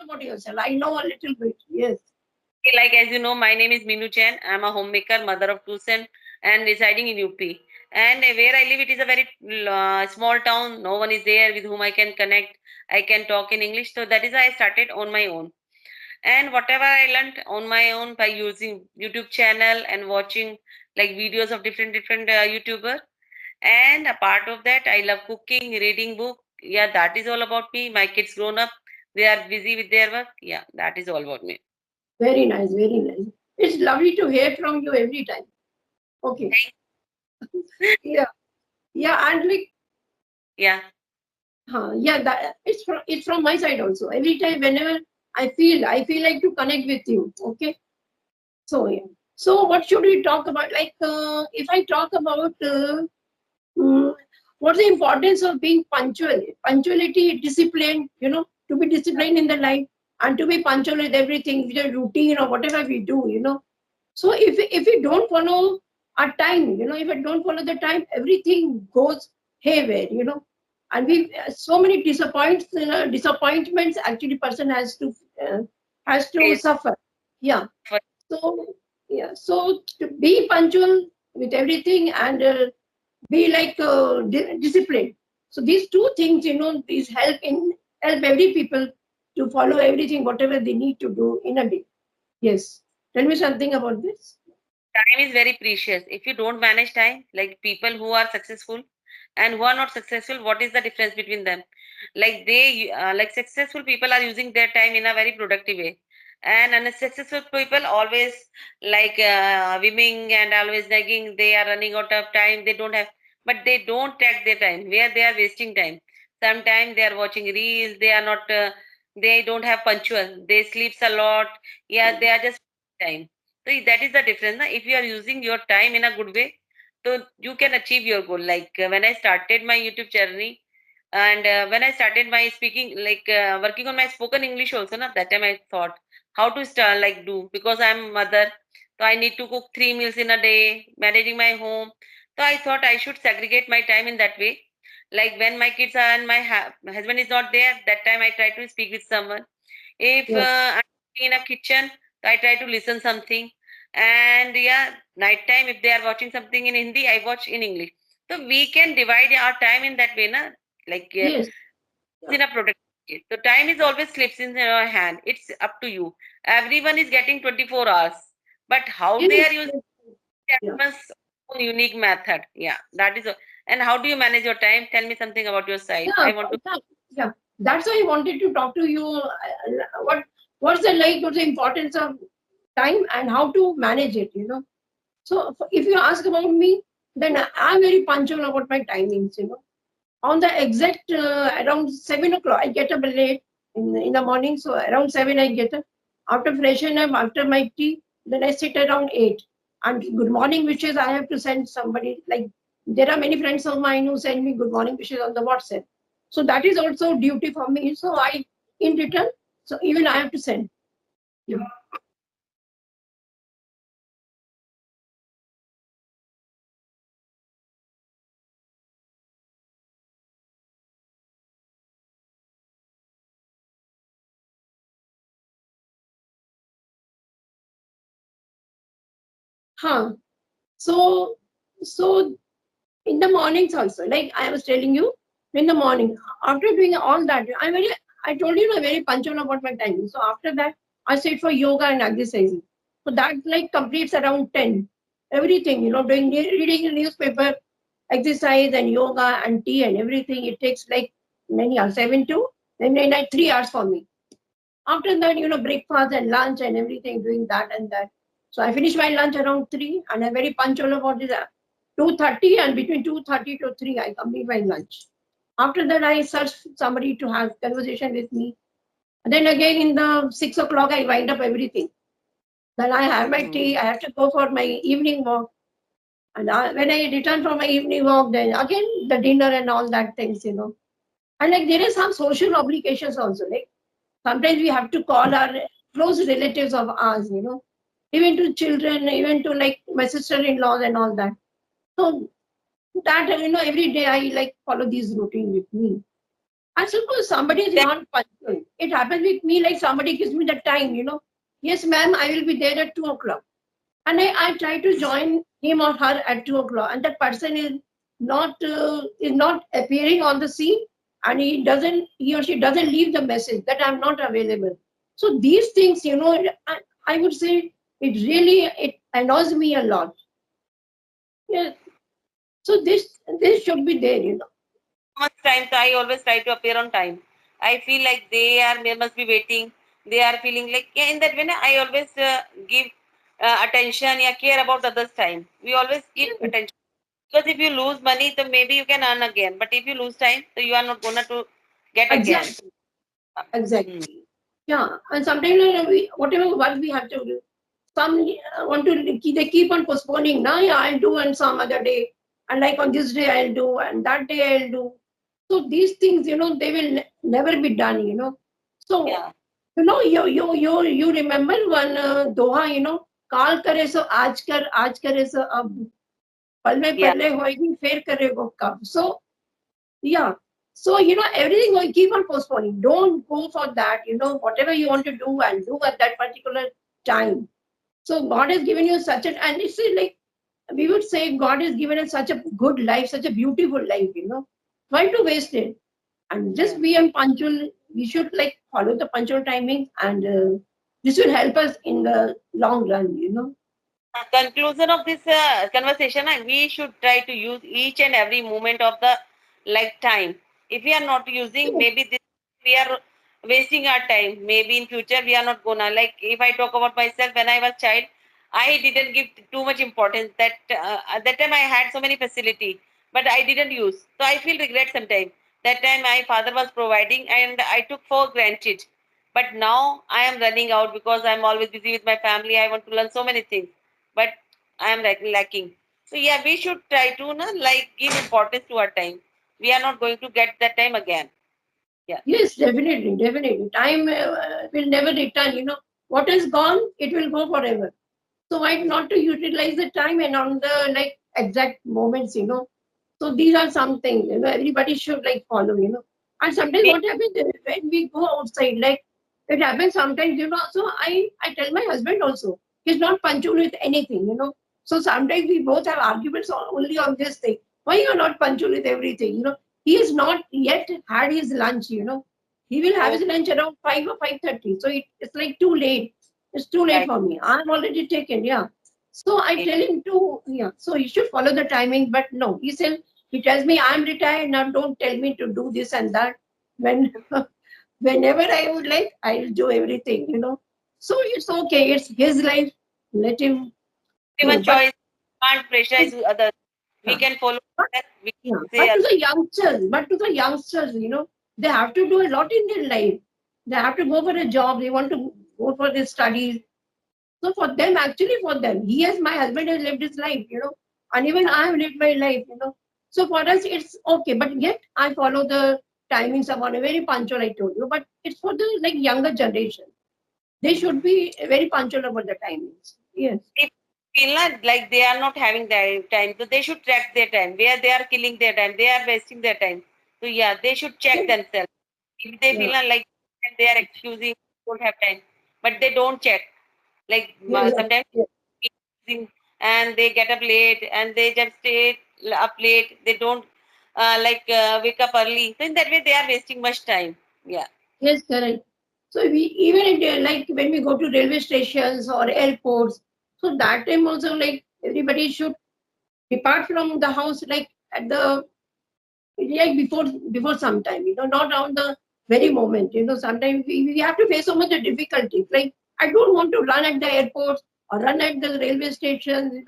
about yourself. I know a little bit. Yes. Like, as you know, my name is Minu Jain. I'm a homemaker, mother of two sons, and residing in UP. And where I live, it is a very small town. No one is there with whom I can connect. I can talk in English. So that is why I started on my own. And whatever I learned on my own by using YouTube channel and watching like videos of different YouTuber. And a part of that, I love cooking, reading book. Yeah, that is all about me. My kids grown up. They are busy with their work. Yeah, that is all about me. Very nice. Very nice. It's lovely to hear from you every time. Okay. Yeah. Yeah. And like, Yeah. yeah, that it's from my side also. Every time, whenever I feel like to connect with you. Okay. So yeah. So what should we talk about? Like, if I talk about mm, what's the importance of being punctual? Punctuality, discipline. To be disciplined in the life and to be punctual with everything, with the routine or whatever we do. So if we don't follow our time, if I don't follow the time, everything goes haywire. And we so many disappointments actually person has to Yes. suffer. Yeah. So yeah. So to be punctual with everything and be like disciplined. So these two things, these help every people to follow everything whatever they need to do in a day. Yes. Tell me something about this. Time is very precious. If you don't manage time, like people who are successful and who are not successful, what is the difference between them? Like like successful people are using their time in a very productive way, and unsuccessful people always like whimming and always nagging. They are running out of time. They don't have, but they don't track their time. Where they are wasting time. Sometimes they are watching reels. They are not. They don't have punctual. They sleeps a lot. Yeah, they are just time. So that is the difference. Na? If you are using your time in a good way, so you can achieve your goal. Like when I started my YouTube journey, and when I started my speaking, like working on my spoken English also, na, that time I thought how to start, like do, because I'm mother, so I need to cook 3 meals in a day, managing my home. So I thought I should segregate my time in that way. Like when my kids are and my husband is not there, that time I try to speak with someone. If Yes. I'm in a kitchen, I try to listen something. And yeah, night time if they are watching something in Hindi, I watch in English. So we can divide our time in that way, na? Like Yes. Yeah. in a productive way. So time is always slips in your hand. It's up to you. Everyone is getting 24 hours, but how they Yes. are using Yes. Yeah. everyone's own unique method. Yeah, that is. And how do you manage your time? Tell me something about your side. Yeah. I want to. Yeah. That's why I wanted to talk to you. What's the like? What's the importance of time and how to manage it? So if you ask about me, then I'm very punctual about my timings. On the exact around 7 o'clock, I get up late in the morning. So around 7, I get up. After freshen up, after my tea, then I sit around 8. And good morning wishes, I have to send somebody. Like there are many friends of mine who send me good morning wishes on the WhatsApp. So that is also duty for me. So I, in return, so even I have to send. Yeah. Huh. So, so in the mornings also, like I was telling you, in the morning, after doing all that, I told you I'm very punctual about my timing. So after that, I sit for yoga and exercising. So that like completes around 10. Everything, doing reading the newspaper, exercise and yoga and tea and everything. It takes like many hours, 7 to maybe like 3 hours for me. After that, breakfast and lunch and everything, doing that and that. So I finish my lunch around 3 and I'm very punctual about this. 2:30 and between 2:30 to 3, I complete my lunch. After that, I search somebody to have conversation with me. And then again in the 6 o'clock, I wind up everything. Then I have my tea. I have to go for my evening walk. And when I return from my evening walk, then again the dinner and all that things. And like there is some social obligations also. Like sometimes we have to call our close relatives of ours, even to children, even to like my sister-in-laws and all that. So that every day I like follow these routine with me. I suppose somebody is not punctual. It happens with me like somebody gives me the time, Yes, ma'am, I will be there at 2 o'clock. And I try to join him or her at 2 o'clock, and that person is not appearing on the scene, and he or she doesn't leave the message that I'm not available. So these things, I would say it annoys me a lot. Yeah. So this should be there. Much time, so I always try to appear on time. I feel like they must be waiting. They are feeling like, yeah, in that way, I always give attention, yeah, care about others' time. We always give attention. Because if you lose money, then maybe you can earn again. But if you lose time, so you are not gonna to get again. Exactly. Exactly. Yeah. And sometimes whatever work we have to do, some want to they keep on postponing. Now, yeah, I'll do on some other day, and like on this day I'll do, and that day I'll do. So these things, they will never be done. So Yeah. you remember one doha, काल करे सो आज करे सो अब पल में Yeah. पहले होएगी फिर करेगो कब. So yeah. So, everything will keep on postponing. Don't go for that. Whatever you want to do and do at that particular time. So God has given you such a, and it's like, we would say God has given us such a good life, such a beautiful life. Why to waste it? And just be on punctual. We should like follow the punctual timing, and this will help us in the long run. Conclusion of this conversation, we should try to use each and every moment of the like time. If we are not using, maybe this we are wasting our time. Maybe in future we are not gonna, like, if I talk about myself, when I was child, I didn't give too much importance. That at that time I had so many facility, but I didn't use. So I feel regret sometimes. That time my father was providing, and I took for granted. But now I am running out because I'm always busy with my family. I want to learn so many things, but I am lacking. So yeah, we should try to like give importance to our time. We are not going to get that time again. Yeah. Yes, definitely, definitely. Time will never return. What is gone, it will go forever. So why not to utilize the time and on the like exact moments. So these are some things, everybody should like follow. And sometimes what happens when we go outside, like it happens sometimes. So I tell my husband also, he's not punctual with anything. So sometimes we both have arguments only on this thing. Why you're not punctual with everything? He has not yet had his lunch. He will have Oh, his lunch around 5 or 5:30. So it's like too late. It's too late right. for me. I'm already taken. Yeah. So I tell him to, yeah. So he should follow the timing, but no. He tells me I'm retired now. Don't tell me to do this and that. When whenever I would like, I'll do everything. So it's okay. It's his life. Let him do. Everyone But choice, can't pressurize others. We yeah, can follow but that. We can yeah. say But to the youngsters, they have to do a lot in their life. They have to go for a job. They want to go for their studies. So for them, my husband has lived his life, and even I have lived my life. So for us, it's okay. But yet, I follow the timings about a very punctual, I told you. But it's for the like younger generation. They should be very punctual about the timings. Yes. if feel like they are not having their time, so they should track their time. Where they are killing their time, they are wasting their time. So yeah, they should check themselves. If they feel Yeah. like they are excusing, don't have time, but they don't check. Like Yeah. Yeah. sometimes Yeah. and they get up late and they just stay up late. They don't wake up early. So in that way, they are wasting much time. Yeah. Yes, correct. So we even like when we go to railway stations or airports, so that time also like everybody should depart from the house like at the like before some time, not on the very moment. Sometimes we have to face so much of difficulties. Like I don't want to run at the airports or run at the railway stations.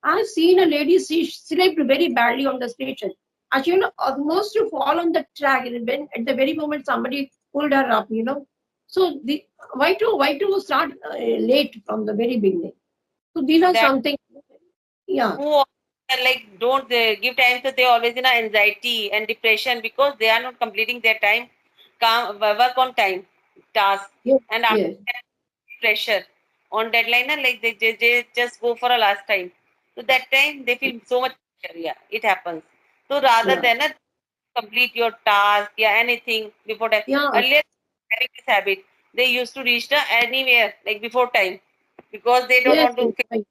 I've seen a lady, she slept very badly on the station. And she almost to fall on the track, and when at the very moment somebody pulled her up. So why to start late from the very beginning? So these are That something. Yeah. who are, like don't give time, so they always in a anxiety and depression because they are not completing their time, work on time, task, Yes. and after Yes. that, pressure on deadline, and like they just go for a last time. So that time they feel so much pressure. Yeah, it happens. So rather Yeah. than complete your task, yeah, anything before time. Yeah. Earlier, having this habit, they used to reach the anywhere like before time because they don't Yes, want to. right.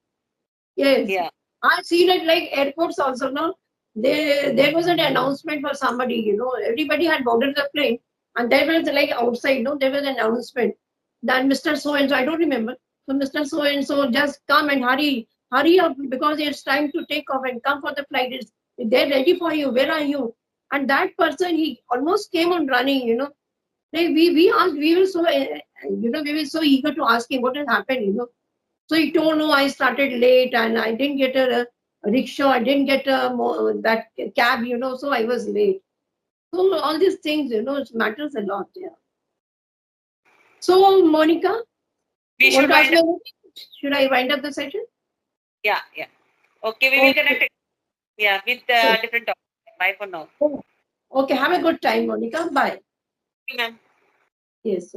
Yes. Yeah, I've seen it like airports also now. There was an announcement for somebody, everybody had boarded the plane, and there was like outside, there was an announcement that Mr. So and so, I don't remember. So Mr. So and so, just come and hurry up because it's time to take off and come for the flight. They're ready for you. Where are you? And that person, he almost came on running. Like we asked, we were so we were so eager to ask him what has happened. So he told, no, I started late and I didn't get a rickshaw, I didn't get that cab, so I was late. So all these things, it matters a lot. Yeah. So Monica, we you want should to ask wind me up. anything? Should I wind up the session? Yeah, yeah. Okay, we will Okay. connect. Yeah, with Yes. different topics. Bye for now. Okay. Have a good time, Monica. Bye. Okay, ma'am. Yes.